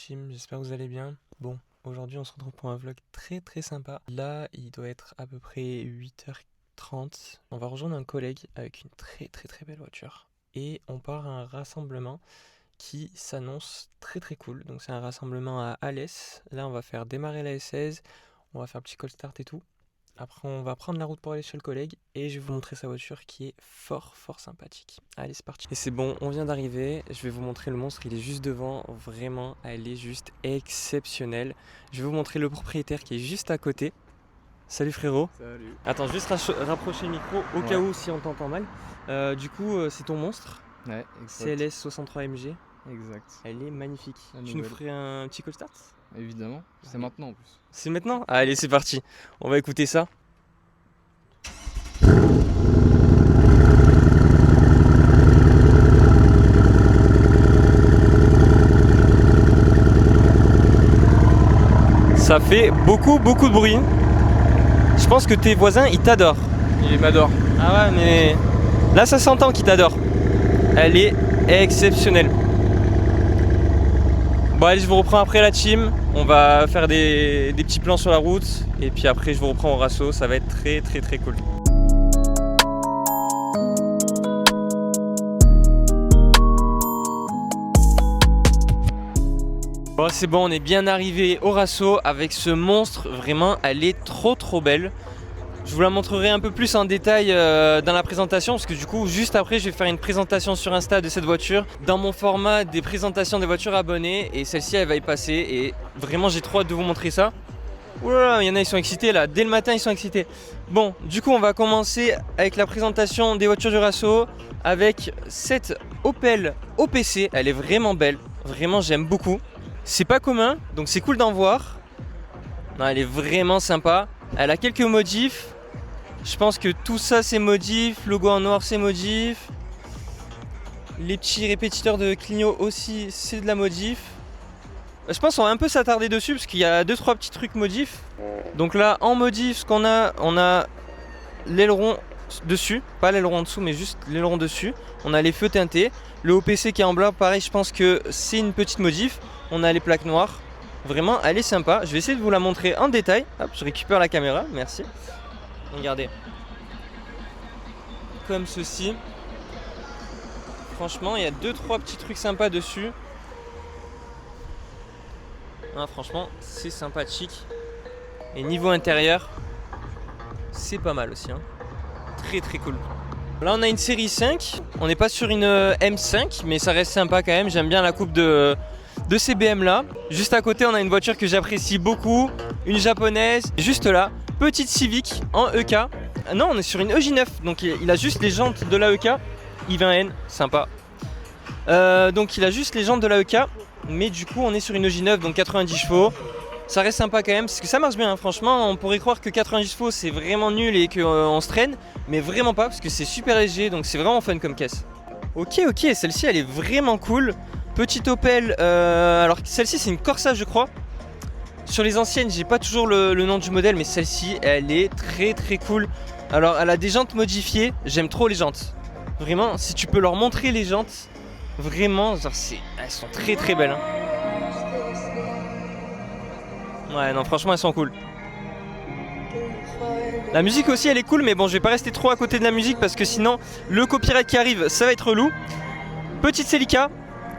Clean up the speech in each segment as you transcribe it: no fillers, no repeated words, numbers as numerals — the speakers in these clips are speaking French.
team, j'espère que vous allez bien. Bon, aujourd'hui on se retrouve pour un vlog très sympa. Là, il doit être à peu près 8h30. On va rejoindre un collègue avec une très belle voiture. Et on part à un rassemblement qui s'annonce très cool. Donc c'est un rassemblement à Alès. Là, on va faire démarrer la S16, on va faire petit call start et tout. Après, on va prendre la route pour aller chez le collègue et je vais vous montrer sa voiture qui est fort sympathique. Allez, c'est parti. Et c'est bon, on vient d'arriver. Je vais vous montrer le monstre, il est juste devant. Vraiment, elle est juste exceptionnelle. Je vais vous montrer le propriétaire qui est juste à côté. Salut frérot. Salut. Attends, juste rapprocher le micro au cas où si on t'entend mal. Du coup, c'est ton monstre. Ouais, exact. CLS 63 MG. Exact. Elle est magnifique. Tu nous ferais un petit call start ? Évidemment, c'est Allez. maintenant en plus. C'est maintenant ? Allez, c'est parti. On va écouter ça. Ça fait beaucoup de bruit. Je pense que tes voisins, ils t'adorent. Il m'adore. Ah ouais, mais là, ça s'entend qu'ils t'adorent. Elle est exceptionnelle. Bon, allez, je vous reprends après la team. On va faire des petits plans sur la route. Et puis après, je vous reprends au rasso. Ça va être très cool. Bon, c'est bon, on est bien arrivé au rasso avec ce monstre. Vraiment, elle est trop belle. Je vous la montrerai un peu plus en détail dans la présentation parce que du coup juste après je vais faire une présentation sur Insta de cette voiture dans mon format des présentations des voitures abonnées et celle-ci elle va y passer et vraiment j'ai trop hâte de vous montrer ça. Oulala, il y en a ils sont excités là, dès le matin ils sont excités. Bon, du coup on va commencer avec la présentation des voitures du Rasso avec cette Opel OPC, elle est vraiment belle, vraiment j'aime beaucoup. C'est pas commun donc c'est cool d'en voir. Non, elle est vraiment sympa, elle a quelques modifs. Je pense que tout ça c'est modif, logo en noir c'est modif. Les petits répétiteurs de clignot aussi c'est de la modif. Je pense qu'on va un peu s'attarder dessus parce qu'il y a 2-3 petits trucs modifs. Donc là en modif ce qu'on a, on a l'aileron dessus, pas l'aileron en dessous mais juste l'aileron dessus. On a les feux teintés, le OPC qui est en blanc pareil je pense que c'est une petite modif. On a les plaques noires, vraiment elle est sympa. Je vais essayer de vous la montrer en détail. Hop, je récupère la caméra, merci. Regardez, comme ceci. Franchement, il y a 2-3 petits trucs sympas dessus. Ah, franchement, c'est sympathique. Et niveau intérieur, c'est pas mal aussi. Hein. Très cool. Là, on a une série 5. On n'est pas sur une M5, mais ça reste sympa quand même. J'aime bien la coupe de ces BM là. Juste à côté, on a une voiture que j'apprécie beaucoup. Une japonaise. Juste là. Petite Civic en EK. Non, on est sur une EJ9, donc il a juste les jantes de la EK. I20N, sympa. Donc il a juste les jantes de la EK, mais du coup on est sur une EJ9, donc 90 chevaux. Ça reste sympa quand même, parce que ça marche bien, hein. Franchement, on pourrait croire que 90 chevaux c'est vraiment nul et qu'on se traîne, mais vraiment pas, parce que c'est super léger, donc c'est vraiment fun comme caisse. Ok, celle-ci elle est vraiment cool. Petite Opel, alors celle-ci c'est une Corsa je crois. Sur les anciennes, j'ai pas toujours le nom du modèle, mais celle-ci, elle est très cool. Alors, elle a des jantes modifiées. J'aime trop les jantes. Vraiment, si tu peux leur montrer les jantes, vraiment, genre, elles sont très belles. Hein. Ouais, non, franchement, elles sont cool. La musique aussi, elle est cool, mais bon, je vais pas rester trop à côté de la musique parce que sinon, le copyright qui arrive, ça va être relou. Petite Celica,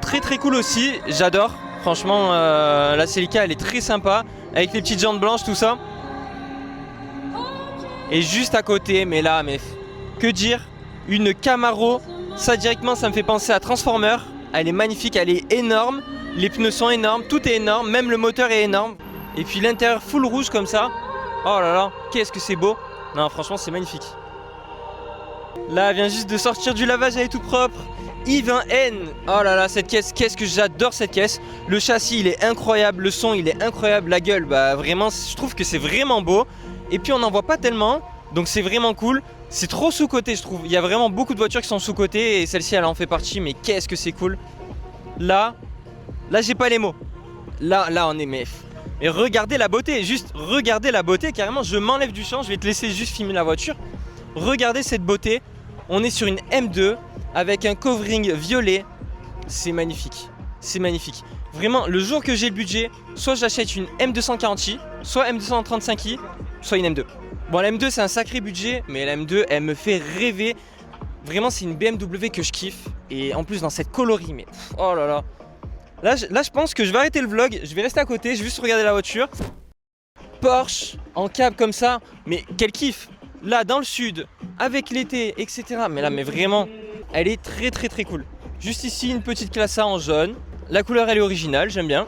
très cool aussi. J'adore. Franchement, la Celica elle est très sympa avec les petites jantes blanches, tout ça. Et juste à côté, mais que dire, une Camaro. Ça directement, ça me fait penser à Transformer. Elle est magnifique, elle est énorme. Les pneus sont énormes, tout est énorme, même le moteur est énorme. Et puis l'intérieur full rouge comme ça. Oh là là, qu'est-ce que c'est beau. Non, franchement, c'est magnifique. Là, elle vient juste de sortir du lavage, elle est tout propre. I20N, oh là là, cette caisse, qu'est-ce que j'adore cette caisse. Le châssis il est incroyable, le son il est incroyable, la gueule bah vraiment je trouve que c'est vraiment beau. Et puis on n'en voit pas tellement, donc c'est vraiment cool. C'est trop sous-coté je trouve, il y a vraiment beaucoup de voitures qui sont sous-cotées et celle-ci elle en fait partie, mais qu'est-ce que c'est cool. Là j'ai pas les mots. Là on est mais regardez la beauté, juste regardez la beauté carrément, je m'enlève du champ, je vais te laisser juste filmer la voiture. Regardez cette beauté, on est sur une M2 avec un covering violet, c'est magnifique, Vraiment, le jour que j'ai le budget, soit j'achète une M240i, soit M235i, soit une M2. Bon, la M2 c'est un sacré budget, mais la M2 elle me fait rêver. Vraiment, c'est une BMW que je kiffe. Et en plus dans cette coloris, mais oh là là. Là, je pense que je vais arrêter le vlog, je vais rester à côté, je vais juste regarder la voiture. Porsche, en cab comme ça, mais quel kiff. Là, dans le sud, avec l'été, etc. Mais là, mais vraiment, elle est très très très cool. Juste ici, une petite classe A en jaune. La couleur, elle est originale, j'aime bien.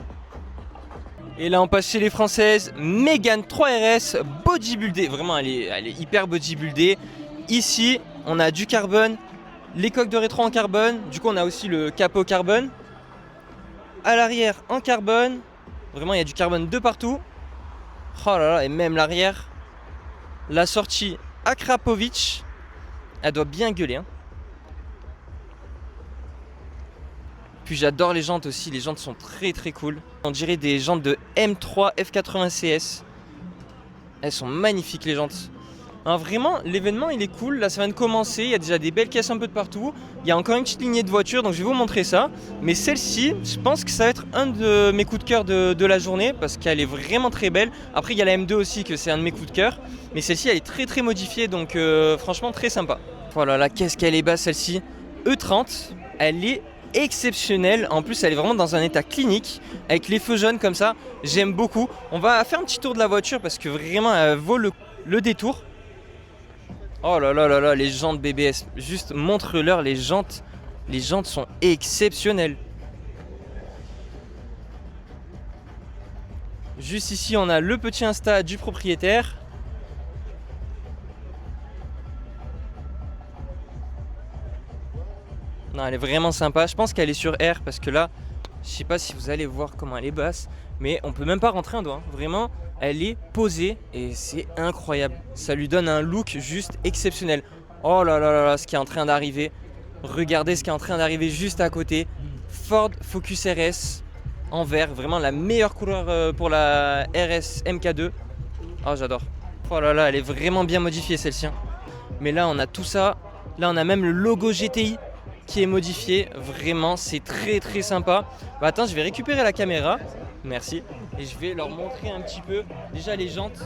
Et là, on passe chez les françaises. Mégane 3RS, bodybuildée. Vraiment, elle est hyper bodybuildée. Ici, on a du carbone, les coques de rétro en carbone. Du coup, on a aussi le capot carbone. À l'arrière, en carbone. Vraiment, il y a du carbone de partout. Oh là là, et même l'arrière. La sortie Akrapovic. Elle doit bien gueuler, hein. Puis j'adore les jantes aussi, les jantes sont très très cool. On dirait des jantes de M3 F80 CS. Elles sont magnifiques les jantes. Alors vraiment, l'événement il est cool, là ça vient de commencer, il y a déjà des belles caisses un peu de partout. Il y a encore une petite lignée de voitures, donc je vais vous montrer ça. Mais celle-ci, je pense que ça va être un de mes coups de cœur de la journée, parce qu'elle est vraiment très belle. Après il y a la M2 aussi, que c'est un de mes coups de cœur. Mais celle-ci elle est très très modifiée, donc franchement très sympa. Voilà, là qu'est-ce qu'elle est basse celle-ci. E30, elle est exceptionnelle. En plus elle est vraiment dans un état clinique, avec les feux jaunes comme ça. J'aime beaucoup. On va faire un petit tour de la voiture, parce que vraiment elle vaut le détour. Oh là là là là, les jantes BBS, juste montre-leur les jantes sont exceptionnelles. Juste ici on a le petit Insta du propriétaire. Non, elle est vraiment sympa, je pense qu'elle est sur R parce que là, je sais pas si vous allez voir comment elle est basse, mais on peut même pas rentrer un doigt, hein. Vraiment, elle est posée et c'est incroyable. Ça lui donne un look juste exceptionnel. Oh là là là là, ce qui est en train d'arriver. Regardez ce qui est en train d'arriver juste à côté. Ford Focus RS en vert, vraiment la meilleure couleur pour la RS MK2. Oh j'adore. Oh là là, elle est vraiment bien modifiée celle-ci. Mais là on a tout ça. Là on a même le logo GTI qui est modifié. Vraiment c'est très très sympa. Bah attends, je vais récupérer la caméra. Merci. Et je vais leur montrer un petit peu. Déjà les jantes.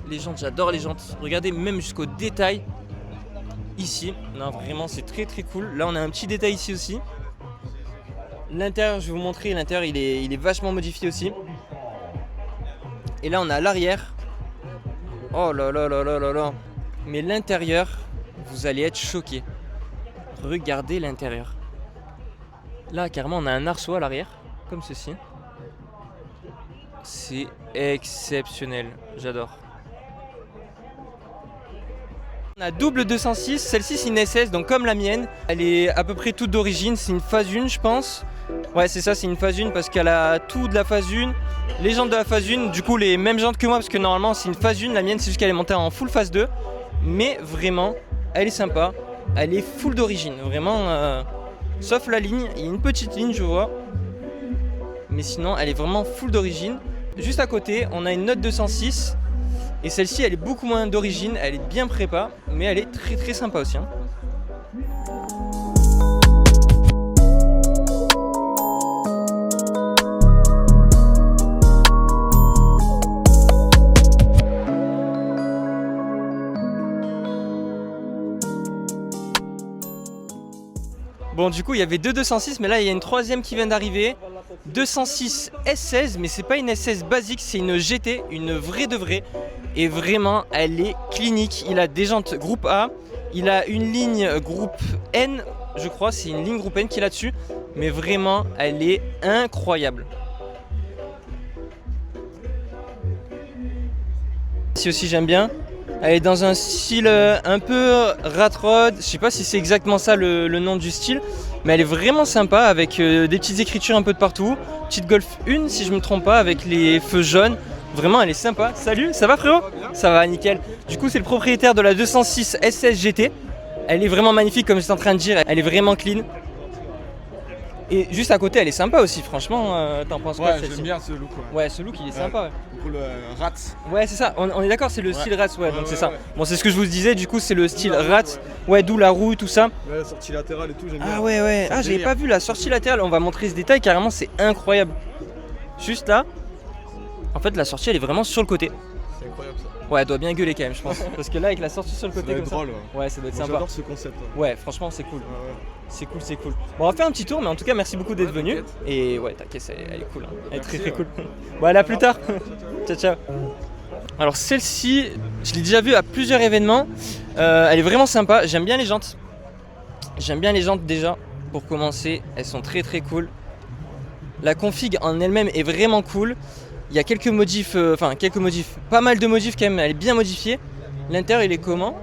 Les jantes, j'adore les jantes. Regardez même jusqu'au détail. Ici. Non vraiment c'est très très cool. Là on a un petit détail ici aussi. L'intérieur, je vais vous montrer. L'intérieur il est vachement modifié aussi. Et là on a l'arrière. Oh là là là là là là. Mais l'intérieur, vous allez être choqués. Regardez l'intérieur. Là carrément on a un arceau à l'arrière. Comme ceci. C'est exceptionnel, j'adore. On a double 206, celle-ci c'est une SS, donc comme la mienne. Elle est à peu près toute d'origine, c'est une phase 1 je pense. Ouais c'est ça, c'est une phase 1 parce qu'elle a tout de la phase 1. Les jantes de la phase 1, du coup les mêmes jantes que moi parce que normalement c'est une phase 1. La mienne c'est juste qu'elle est montée en full phase 2. Mais vraiment, elle est sympa. Elle est full d'origine, vraiment. Sauf la ligne, il y a une petite ligne je vois. Mais sinon elle est vraiment full d'origine. Juste à côté, on a une Note 206 et celle-ci, elle est beaucoup moins d'origine, elle est bien prépa, mais elle est très très sympa aussi, hein. Bon du coup il y avait deux 206 mais là il y a une troisième qui vient d'arriver. 206 S16 mais c'est pas une S16 basique, c'est une GT, une vraie de vraie. Et vraiment elle est clinique, il a des jantes groupe A, il a une ligne groupe N, je crois c'est une ligne groupe N qui est là-dessus. Mais vraiment elle est incroyable. Ici aussi j'aime bien. Elle est dans un style un peu rat rod, je sais pas si c'est exactement ça le nom du style, mais elle est vraiment sympa avec des petites écritures un peu de partout. Petite Golf 1 si je me trompe pas avec les feux jaunes, vraiment elle est sympa. Salut, ça va frérot? Ça va nickel. Du coup c'est le propriétaire de la 206 SS GT, elle est vraiment magnifique comme j'étais en train de dire, elle est vraiment clean. Et juste à côté, elle est sympa aussi, franchement. T'en penses quoi Ouais, celle-ci? j'aime bien ce look. Ouais, ce look il est sympa. Ouais, Du coup, le Rats. ouais c'est ça, on est d'accord, c'est le Ouais. style Rats, ouais, donc Ouais, c'est ouais, ça. ouais. Bon, c'est ce que je vous disais, du coup, c'est le style la roue, Rats. Ouais, d'où la roue, tout ça. Ouais, la sortie latérale et tout, j'aime bien. Ah ouais, ouais. C'est un Ah, j'avais délire. pas vu la sortie latérale. On va montrer ce détail, carrément, c'est incroyable. Juste là, en fait, la sortie, elle est vraiment sur le côté. C'est incroyable ça. Ouais, elle doit bien gueuler quand même, je pense. Parce que là, avec la sortie sur le Ça côté doit comme être ça. drôle. Ouais, ça doit être Moi, sympa. j'adore ce concept. Ouais, franchement, c'est cool. Ouais, ouais. C'est cool, c'est cool. Bon, on va faire un petit tour, mais en tout cas, merci beaucoup d'être Ouais, venu. t'inquiète. Et ouais, t'inquiète, elle est cool. Hein. Elle est très Merci, très cool. Bon, allez, à plus tard. Ciao, ciao. Alors, celle-ci, je l'ai déjà vue à plusieurs événements. Elle est vraiment sympa. J'aime bien les jantes. J'aime bien les jantes déjà. Pour commencer, elles sont très très cool. La config en elle-même est vraiment cool. Il y a quelques modifs, pas mal de modifs quand même, elle est bien modifiée. L'intérieur il est comment?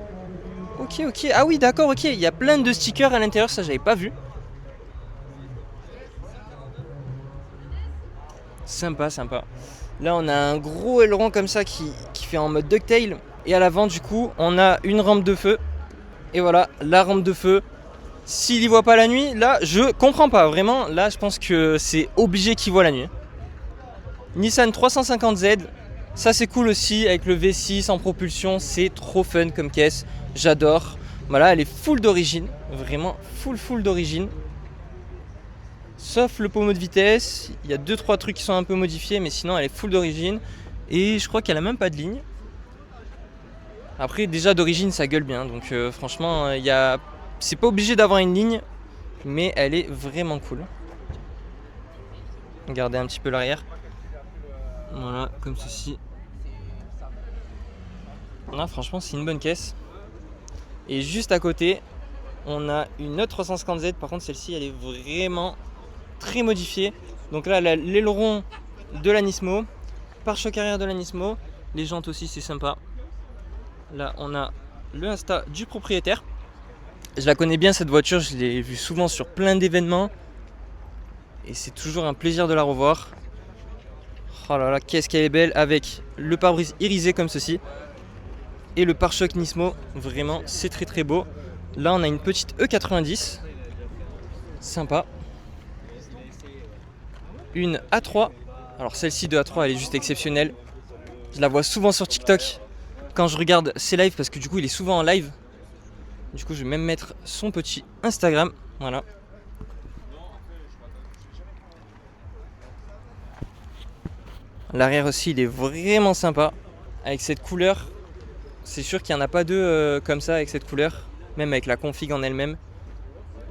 Ok, ok, ah oui d'accord, ok, il y a plein de stickers à l'intérieur, ça j'avais pas vu. Sympa, sympa. Là on a un gros aileron comme ça qui fait en mode ducktail. Et à l'avant du coup on a une rampe de feu. Et voilà, la rampe de feu. S'il y voit pas la nuit, là je comprends pas, vraiment, là je pense que c'est obligé qu'il voit la nuit. Nissan 350Z, ça c'est cool aussi avec le V6 en propulsion, c'est trop fun comme caisse, j'adore. Voilà, elle est full d'origine, vraiment full d'origine. Sauf le pommeau de vitesse, il y a 2-3 trucs qui sont un peu modifiés, mais sinon elle est full d'origine. Et je crois qu'elle a même pas de ligne. Après déjà d'origine ça gueule bien, donc franchement c'est pas obligé d'avoir une ligne, mais elle est vraiment cool. Regardez un petit peu l'arrière. Voilà, comme ceci. Là, franchement, c'est une bonne caisse. Et juste à côté, on a une autre 350Z. Par contre, celle-ci, elle est vraiment très modifiée. Donc là, l'aileron de la Nismo, pare-choc arrière de la Nismo. Les jantes aussi, c'est sympa. Là, on a le Insta du propriétaire. Je la connais bien, cette voiture. Je l'ai vue souvent sur plein d'événements. Et c'est toujours un plaisir de la revoir. Oh là là, qu'est-ce qu'elle est belle avec le pare-brise irisé comme ceci. Et le pare-choc Nismo, vraiment c'est très très beau. Là on a une petite E90. Sympa. Une A3. Alors celle-ci de A3 elle est juste exceptionnelle. Je la vois souvent sur TikTok quand je regarde ses lives parce que du coup il est souvent en live. Du coup je vais même mettre son petit Instagram. Voilà. L'arrière aussi il est vraiment sympa avec cette couleur. C'est sûr qu'il n'y en a pas deux comme ça avec cette couleur, même avec la config en elle-même.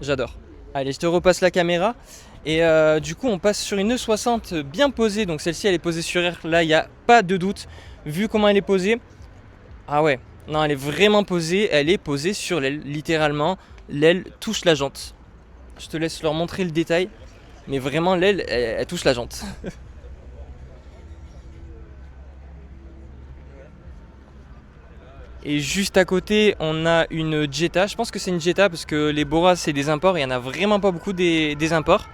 J'adore. Allez, je te repasse la caméra. Et du coup on passe sur une E60 bien posée. Donc celle-ci elle est posée sur R, là il n'y a pas de doute. Vu comment elle est posée. Ah ouais, non elle est vraiment posée. Elle est posée sur l'aile, littéralement. L'aile touche la jante. Je te laisse leur montrer le détail. Mais vraiment l'aile elle touche la jante. Et juste à côté, on a une Jetta. Je pense que c'est une Jetta parce que les Bora, c'est des imports. Il n'y en a vraiment pas beaucoup des imports.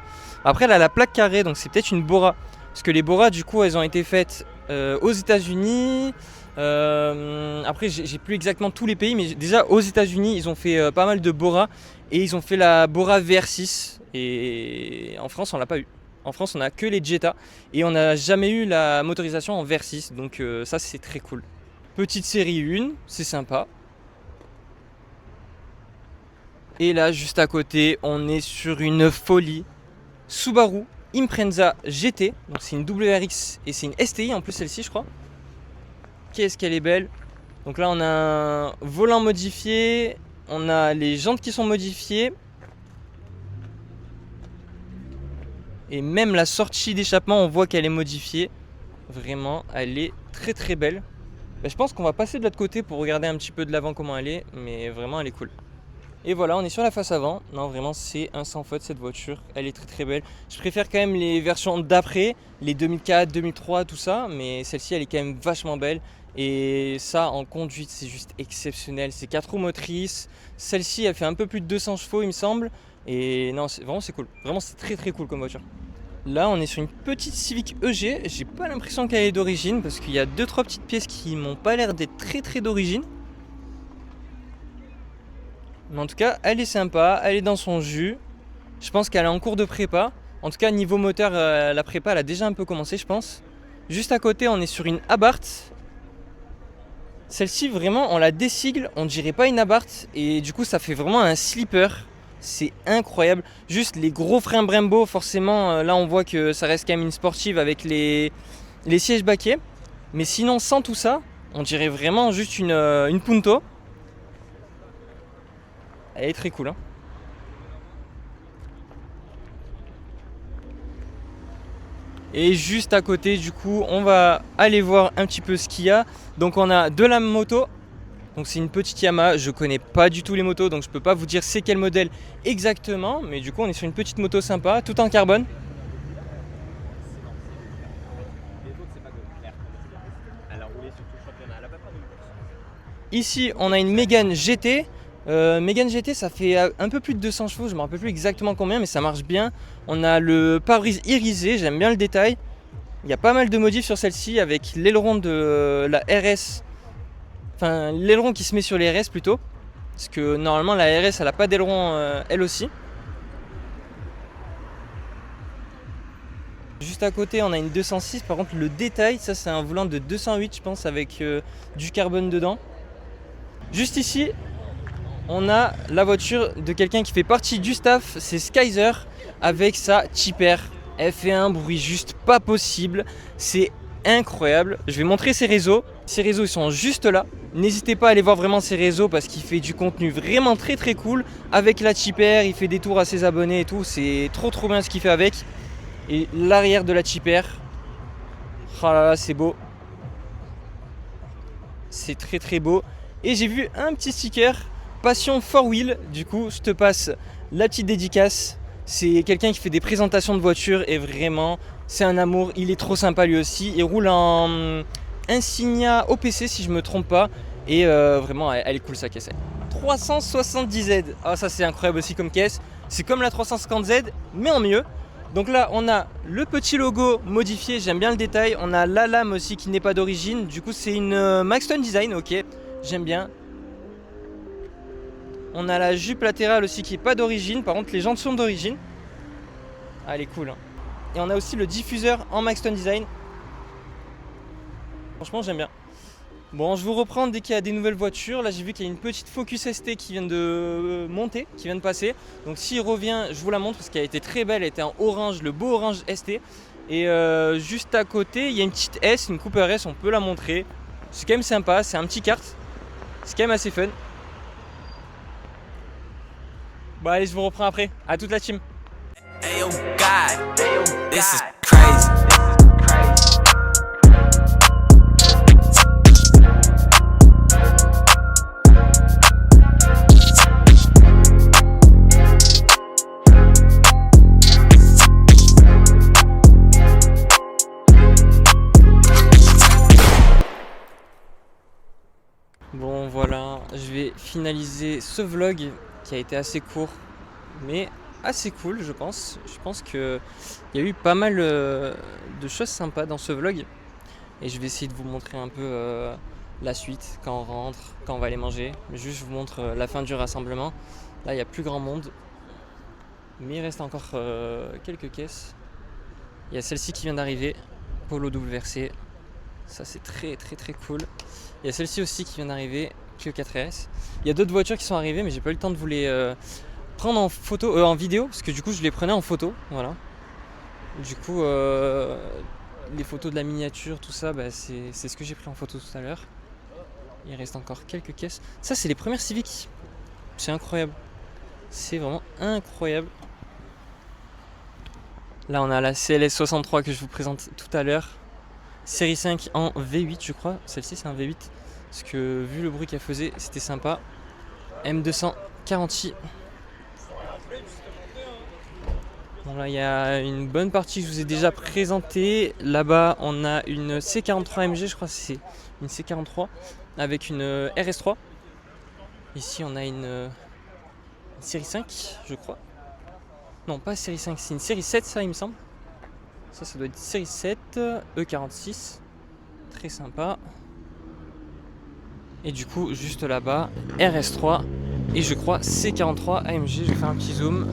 Après, elle a la plaque carrée, donc c'est peut-être une Bora. Parce que les Bora, du coup, elles ont été faites aux États-Unis. Après, j'ai plus exactement tous les pays, mais déjà aux États-Unis, ils ont fait pas mal de Bora. Et ils ont fait la Bora VR6. Et en France, on l'a pas eu. En France, on a que les Jetta. Et on n'a jamais eu la motorisation en VR6. Donc ça, c'est très cool. Petite série 1, c'est sympa. Et là, juste à côté, on est sur une folie. Subaru Impreza GT. Donc c'est une WRX et c'est une STI en plus celle-ci, je crois. Qu'est-ce qu'elle est belle. Donc là, on a un volant modifié. On a les jantes qui sont modifiées. Et même la sortie d'échappement, on voit qu'elle est modifiée. Vraiment, elle est très très belle. Je pense qu'on va passer de l'autre côté pour regarder un petit peu de l'avant comment elle est, mais vraiment elle est cool. Et voilà, on est sur la face avant. Non, vraiment c'est un sans faute cette voiture, elle est très très belle. Je préfère quand même les versions d'après, les 2004, 2003, tout ça, mais celle-ci elle est quand même vachement belle. Et ça en conduite c'est juste exceptionnel, c'est 4 roues motrices. Celle-ci elle fait un peu plus de 200 chevaux il me semble. Et non, vraiment c'est cool, vraiment c'est très très cool comme voiture. Là, on est sur une petite Civic EG. J'ai pas l'impression qu'elle est d'origine parce qu'il y a 2-3 petites pièces qui m'ont pas l'air d'être très très d'origine. Mais en tout cas, elle est sympa, elle est dans son jus. Je pense qu'elle est en cours de prépa. En tout cas, niveau moteur, la prépa, elle a déjà un peu commencé, je pense. Juste à côté, on est sur une Abarth. Celle-ci, vraiment, on la désigle, on dirait pas une Abarth. Et du coup, ça fait vraiment un slipper. C'est incroyable. Juste les gros freins Brembo, forcément, là, on voit que ça reste quand même une sportive avec les sièges baquets. Mais sinon, sans tout ça, on dirait vraiment juste une Punto. Elle est très cool, hein. Et juste à côté, du coup, on va aller voir un petit peu ce qu'il y a. Donc on a de la moto. Donc c'est une petite Yamaha. Je connais pas du tout les motos, donc je peux pas vous dire c'est quel modèle exactement. Mais du coup, on est sur une petite moto sympa, tout en carbone. Ici, on a une Mégane GT. Mégane GT, ça fait un peu plus de 200 chevaux, je me rappelle plus exactement combien, mais ça marche bien. On a le pare-brise irisé, j'aime bien le détail. Il y a pas mal de modifs sur celle-ci avec l'aileron de la RS, enfin l'aileron qui se met sur les RS plutôt, parce que normalement la RS elle a pas d'aileron elle aussi. Juste à côté on a une 206, par contre le détail, ça c'est un volant de 208 je pense avec du carbone dedans. Juste ici, on a la voiture de quelqu'un qui fait partie du staff, c'est Skyzer avec sa Tipper. Elle fait un bruit juste pas possible, c'est incroyable. Je vais montrer ses réseaux. Ses réseaux ils sont juste là. N'hésitez pas à aller voir vraiment ses réseaux parce qu'il fait du contenu vraiment très très cool. Avec la Tipper, il fait des tours à ses abonnés et tout. C'est trop bien ce qu'il fait avec. Et l'arrière de la Tipper, oh là là, c'est beau. C'est très beau. Et j'ai vu un petit sticker Passion 4Wheel, du coup je te passe la petite dédicace. C'est quelqu'un qui fait des présentations de voitures et vraiment c'est un amour, il est trop sympa lui aussi. Il roule en Insignia OPC si je me trompe pas et vraiment elle est cool sa caisse. 370Z, ah ça c'est incroyable aussi comme caisse. C'est comme la 350Z mais en mieux. Donc là on a le petit logo modifié, j'aime bien le détail. On a la lame aussi qui n'est pas d'origine, du coup c'est une Maxton Design, ok, j'aime bien. On a la jupe latérale aussi qui n'est pas d'origine, par contre les jantes sont d'origine. Ah, elle est cool, hein. Et on a aussi le diffuseur en Maxton Design. Franchement j'aime bien. Bon, je vous reprends dès qu'il y a des nouvelles voitures. Là j'ai vu qu'il y a une petite Focus ST qui vient de monter, qui vient de passer. Donc s'il revient, je vous la montre parce qu'elle a été très belle. Elle était en orange, le beau orange ST. Et juste à côté, il y a une petite S, une Cooper S, on peut la montrer. C'est quand même sympa, c'est un petit kart. C'est quand même assez fun. Bon allez, je vous reprends après. À toute la team. Hey, oh God. This is crazy. Bon voilà, je vais finaliser ce vlog qui a été assez court mais assez cool je pense. Je pense qu'il y a eu pas mal de choses sympas dans ce vlog et je vais essayer de vous montrer un peu la suite quand on rentre, quand on va aller manger. Juste je vous montre la fin du rassemblement. Là il n'y a plus grand monde mais il reste encore quelques caisses. Il y a celle-ci qui vient d'arriver, Polo WRC, ça c'est très cool. Il y a celle-ci aussi qui vient d'arriver, Clio 4RS. Il y a d'autres voitures qui sont arrivées mais j'ai pas eu le temps de vous les prendre en photo, en vidéo, parce que du coup je les prenais en photo, voilà. Du coup les photos de la miniature, tout ça, bah, c'est ce que j'ai pris en photo tout à l'heure. Il reste encore quelques caisses. Ça c'est les premières Civic, c'est incroyable, c'est vraiment incroyable. Là on a la CLS 63 que je vous présente tout à l'heure. Série 5 en V8 je crois, celle-ci c'est un V8 parce que vu le bruit qu'elle faisait c'était sympa. M240i. Bon là il y a une bonne partie que je vous ai déjà présentée. Là-bas on a une C43 MG, je crois que c'est une C43 avec une RS3. Ici on a une série 5 je crois. Non pas série 5, c'est une série 7 ça il me semble. Ça doit être série 7, E46, très sympa. Et du coup, juste là-bas, RS3 et je crois C43 AMG. Je vais faire un petit zoom.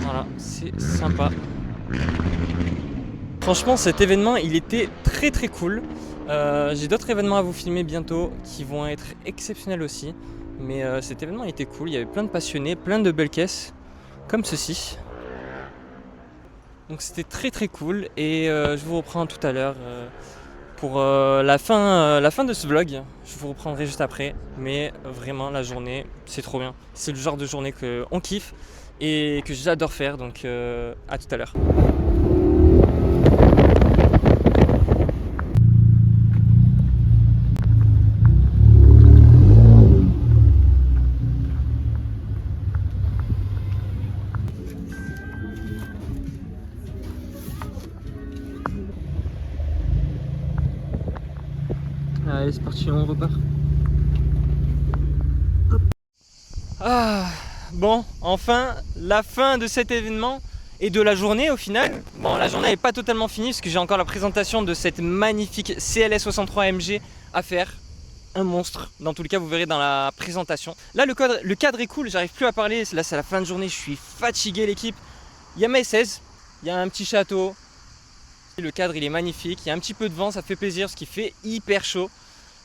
Voilà, c'est sympa. Franchement, cet événement, il était très très cool. J'ai d'autres événements à vous filmer bientôt qui vont être exceptionnels aussi. Mais cet événement était cool, il y avait plein de passionnés, plein de belles caisses, comme ceci. Donc c'était très très cool et je vous reprends tout à l'heure pour la fin de ce vlog. Je vous reprendrai juste après, mais vraiment la journée, c'est trop bien. C'est le genre de journée qu'on kiffe et que j'adore faire, donc à tout à l'heure. Allez, c'est parti, on repart. Hop. Ah, bon, enfin, la fin de cet événement et de la journée au final. Bon, la journée n'est pas totalement finie parce que j'ai encore la présentation de cette magnifique CLS 63 AMG à faire. Un monstre, dans tous les cas vous verrez dans la présentation. Là le cadre est cool, j'arrive plus à parler, là c'est la fin de journée, je suis fatigué l'équipe. Il y a ma 16, il y a un petit château, le cadre il est magnifique, il y a un petit peu de vent, ça fait plaisir parce qu'il fait hyper chaud.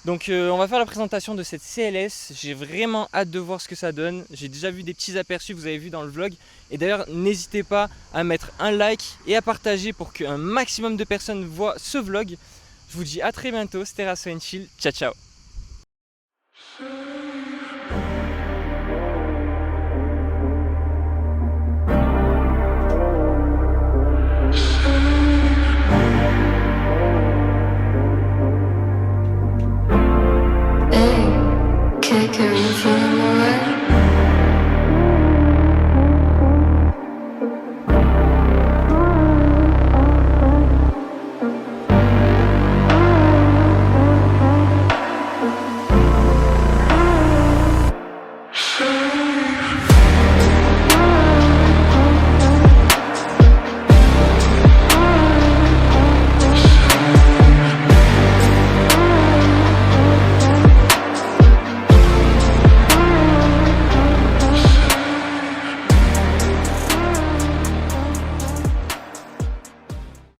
Donc on va faire la présentation de cette CLS, j'ai vraiment hâte de voir ce que ça donne. J'ai déjà vu des petits aperçus, vous avez vu dans le vlog. Et d'ailleurs n'hésitez pas à mettre un like et à partager pour qu'un maximum de personnes voient ce vlog. Je vous dis à très bientôt, c'était Rasso & Chill, ciao ciao.